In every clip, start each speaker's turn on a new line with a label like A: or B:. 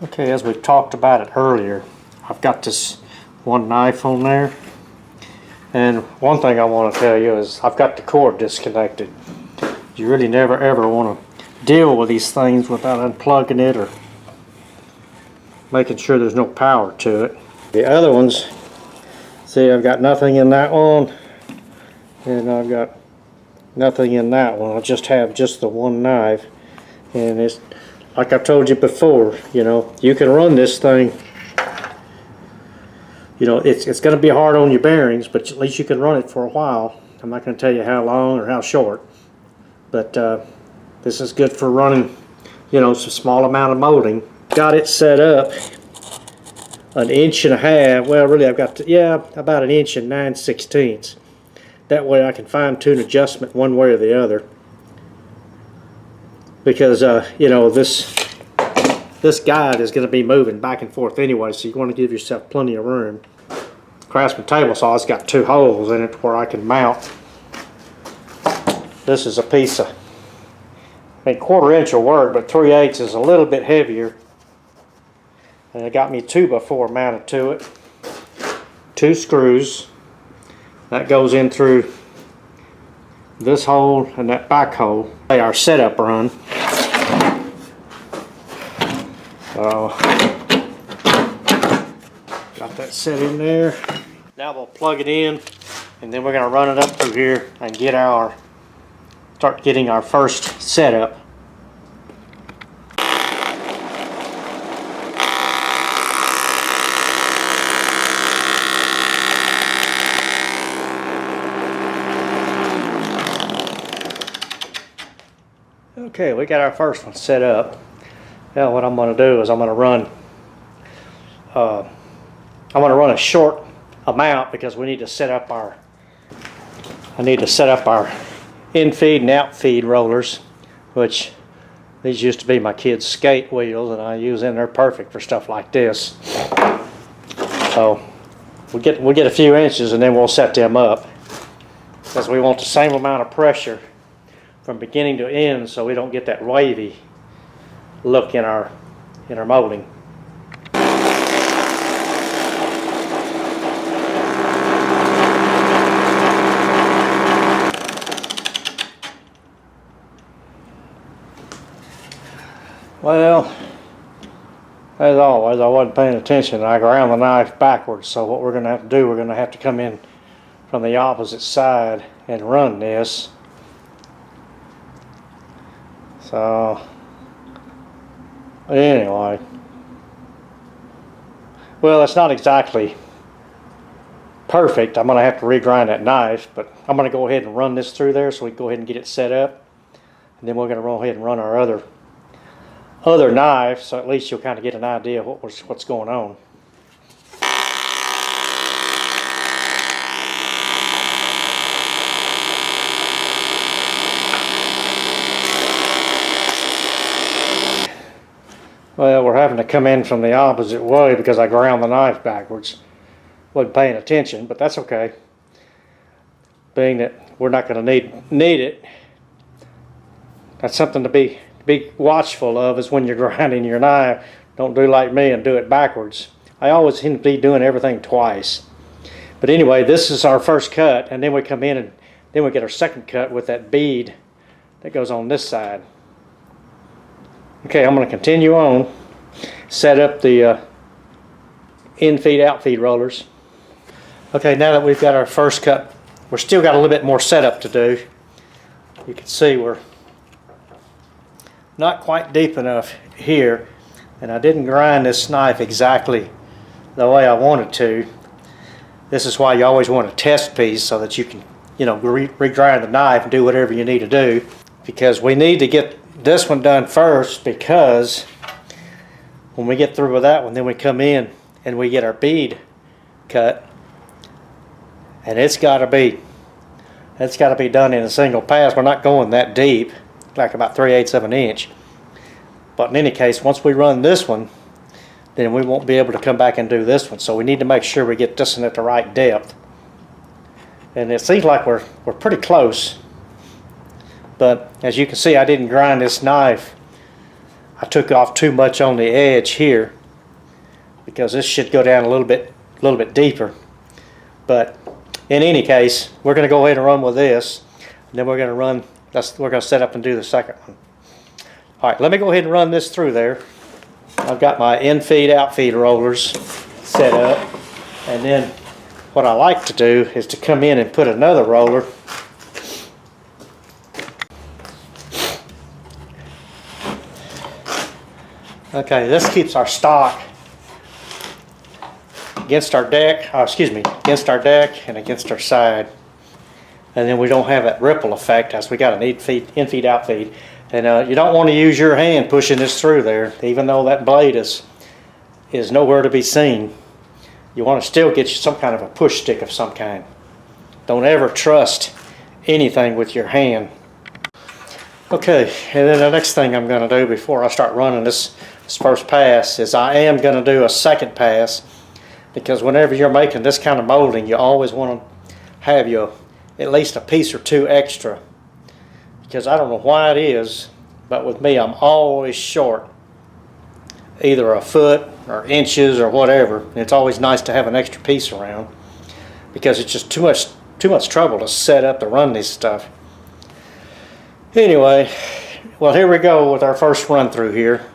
A: Okay, as we talked about it earlier, I've got this one knife on there, and one thing I want to tell you is I've got the cord disconnected. You really never ever want to deal with these things without unplugging it or making sure there's no power to it. The other ones, see, I've got nothing in that one, and I've got nothing in that one. I just have the one knife, and it's like I've told you before, you know, you can run this thing, you know, it's going to be hard on your bearings, but at least you can run it for a while. I'm not going to tell you how long or how short, but this is good for running, you know, some small amount of molding. Got it set up 1.5 inches. Well, really, I've got about 1 9/16 inches. That way I can fine-tune adjustment one way or the other. Because you know, this guide is going to be moving back and forth anyway, so you want to give yourself plenty of room. Craftsman table saw's got 2 holes in it where I can mount. This is a piece of, I mean, 1/4 inch will work, but 3/8 is a little bit heavier. And it got me 2x4 mounted to it. 2 screws. That goes in through this hole and that back hole. Our setup run. So got that set in there. Now we'll plug it in, and then we're going to run it up through here and start getting our first setup. Okay, we got our first one set up. Now what I'm going to do is I'm going to run a short amount because we need to set up our in feed and out feed rollers, which these used to be my kids' skate wheels, and I use them. They're perfect for stuff like this. So we'll get a few inches and then we'll set them up because we want the same amount of pressure from beginning to end, so we don't get that wavy look in our molding. Well, as always, I wasn't paying attention, and I ground the knife backwards, so what we're going to have to do, we're going to have to come in from the opposite side and run this. So anyway, well, it's not exactly perfect. I'm going to have to regrind that knife, but I'm going to go ahead and run this through there so we can go ahead and get it set up, and then we're going to go ahead and run our other knife, so at least you'll kind of get an idea of what's going on. Well, we're having to come in from the opposite way because I ground the knife backwards. Wasn't paying attention, but that's okay. Being that we're not going to need it, that's something to be watchful of, is when you're grinding your knife. Don't do like me and do it backwards. I always seem to be doing everything twice. But anyway, this is our first cut, and then we come in and then we get our second cut with that bead that goes on this side. Okay, I'm going to continue on, set up the in-feed, out-feed rollers. Okay, now that we've got our first cut, we've still got a little bit more setup to do. You can see we're not quite deep enough here, and I didn't grind this knife exactly the way I wanted to. This is why you always want a test piece so that you can, you know, regrind the knife and do whatever you need to do, because we need to get this one done first, because when we get through with that one, then we come in and we get our bead cut, and it's got to be done in a single pass. We're not going that deep, like about 3/8 of an inch. But in any case, once we run this one, then we won't be able to come back and do this one. So we need to make sure we get this one at the right depth. And it seems like we're pretty close. But as you can see, I didn't grind this knife. I took off too much on the edge here because this should go down a little bit deeper. But in any case, we're going to go ahead and run with this, and then we're going to run. We're going to set up and do the second one. All right, let me go ahead and run this through there. I've got my in-feed, out-feed rollers set up, and then what I like to do is to come in and put another roller Okay, this keeps our stock against our deck, against our deck and against our side. And then we don't have that ripple effect as we got an in-feed, out-feed. And you don't want to use your hand pushing this through there, even though that blade is nowhere to be seen. You want to still get you some kind of a push stick of some kind. Don't ever trust anything with your hand. Okay, and then the next thing I'm going to do before I start running this first pass is I am going to do a second pass, because whenever you're making this kind of molding, you always want to have at least a piece or two extra. Because I don't know why it is, but with me I'm always short, either a foot or inches or whatever. And it's always nice to have an extra piece around, because it's just too much trouble to set up to run this stuff. Anyway, well, here we go with our first run through here.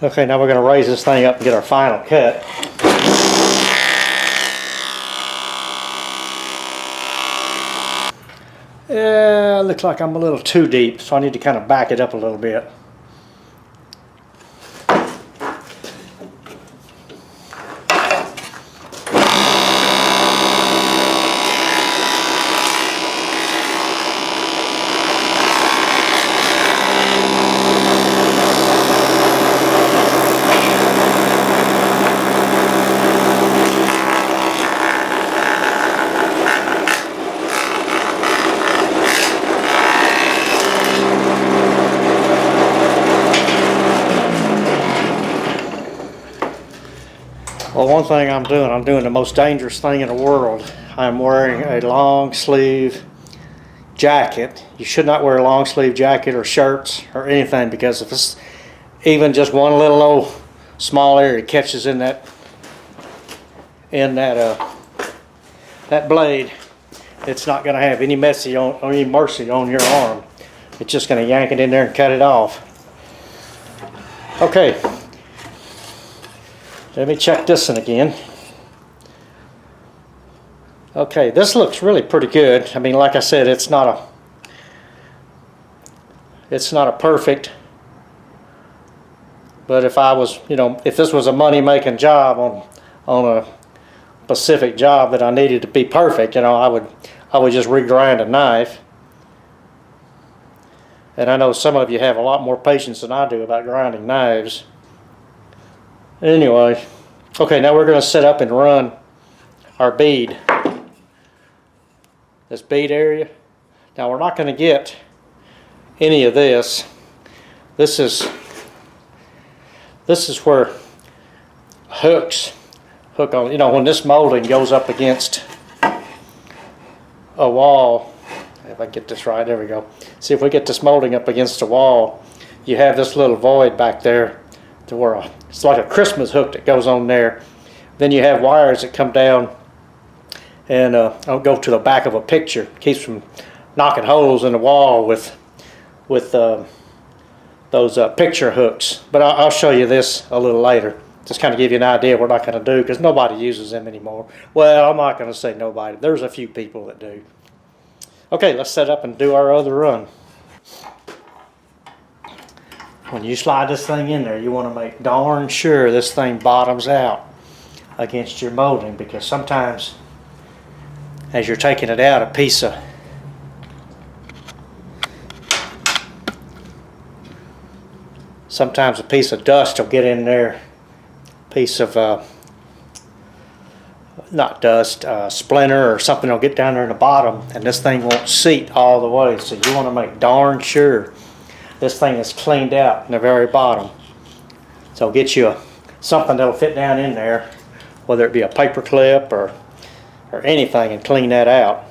A: Okay, now we're going to raise this thing up and get our final cut. Yeah, looks like I'm a little too deep, so I need to kind of back it up a little bit. Well, one thing I'm doing the most dangerous thing in the world. I'm wearing a long sleeve jacket. You should not wear a long sleeve jacket or shirts or anything, because if it's even just one little old small area catches in that blade, it's not going to have any mercy on your arm. It's just going to yank it in there and cut it off. Okay. Let me check this one again. Okay, this looks really pretty good. I mean, like I said, it's not a perfect, but if I was, if this was a money-making job on a specific job that I needed to be perfect, I would just regrind a knife. And I know some of you have a lot more patience than I do about grinding knives. Anyway, okay, now we're going to set up and run our bead. This bead area. Now we're not going to get any of this. This is where hook on, when this molding goes up against a wall. If I get this right, there we go. See, if we get this molding up against a wall, you have this little void back there to where it's like a Christmas hook that goes on there. Then you have wires that come down and go to the back of a picture. Keeps from knocking holes in the wall with those picture hooks. But I'll show you this a little later. Just kind of give you an idea of what I'm going to do, because nobody uses them anymore. Well, I'm not going to say nobody. There's a few people that do. Okay, let's set up and do our other run. When you slide this thing in there, you want to make darn sure this thing bottoms out against your molding, because sometimes as you're taking it out, a piece of dust will get in there, piece of not dust, splinter or something will get down there in the bottom, and this thing won't seat all the way. So you want to make darn sure this thing is cleaned out in the very bottom. So get you something that'll fit down in there, whether it be a paper clip or anything, and clean that out.